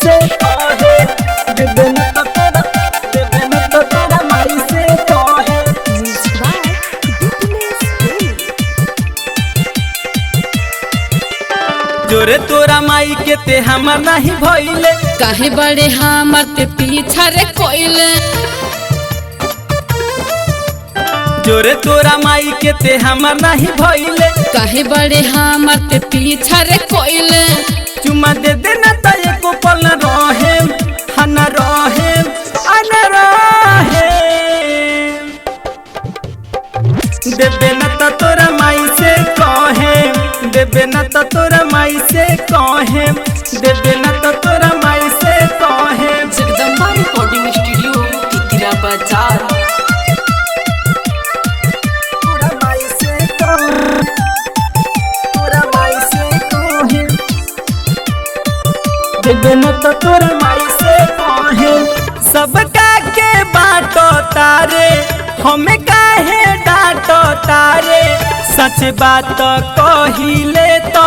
से कहे देबे न तो तोरा माई से कहे। जोरे तोरा माई के ते हमर नहीं भइले काहे बड़े हमर ते पीछा रे कोइले। जोरे तोरा माई के ते हमर नहीं भइले काहे बड़े हमर ते पीछा रे कोइले। चुमा दे देना त एको पल न रहे हन रहे अन रहे देबे न त तोरा माई से कहे देबे न त तोरा माई से कहे देबे न त तोरा माई से कहे। जगदम्बा रिकॉर्डिंग स्टूडियो तितिरा बाजार। तोरा माई से कहे तोरा माई से कहे देबे न त तोरा माई से कहे। सबका के बाटो तारे हमें काहे डांटो तारे सच बात कहिले तो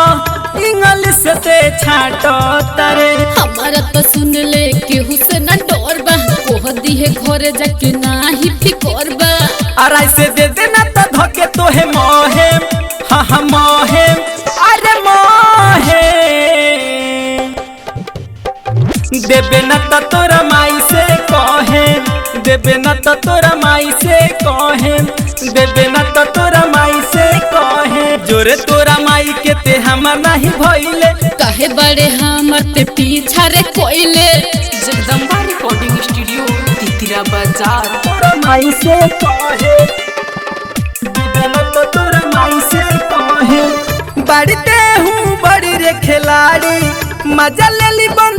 इंग्लिश से छाटो तारे। हमारा तो सुन ले केहू से न डर बा कोह दिहे घरे जाके नाही फिकर बा। और ऐसे दे देना तो धोके तोहे मोहे हाँ मोहे अरे मोहे देबे न तो तोरा माई से कहे देबे न तो तोरा माई से कहे देबे न तो तोरा माई से कहे। जोरे तोरा माई के ते हमर नहीं भइले काहे बड़े हमर ते पीछा रे कोइले। जगदम्बा रिकॉर्डिंग स्टूडियो तितिरा बाजार। तोरा माई से कहे देबे न तो तोरा माई से कहे। बढ़ते हूँ बड़ी रे खिलाड़ी मजा लेली बंद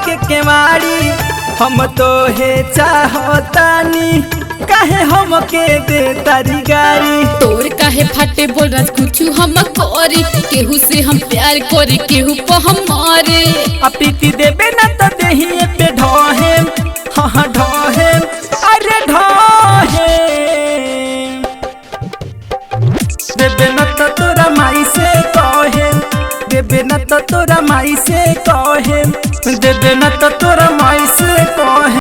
के केवाड़ी हम तो हे चाहतानी काहे हम के दे तारी गाड़ी। तोर काहे फाटे बोल राज कुछु हम करी केहू से हम प्यार करी केहू पे हम मारे। अपीती देबे न तो देहिए पे ढोहे हाँ ढोहे अरे ढोहे देबे न तो तोरा माई से कहे देबे न तो तोरा माई से कहे देबे न तो तोरा माई से कहे।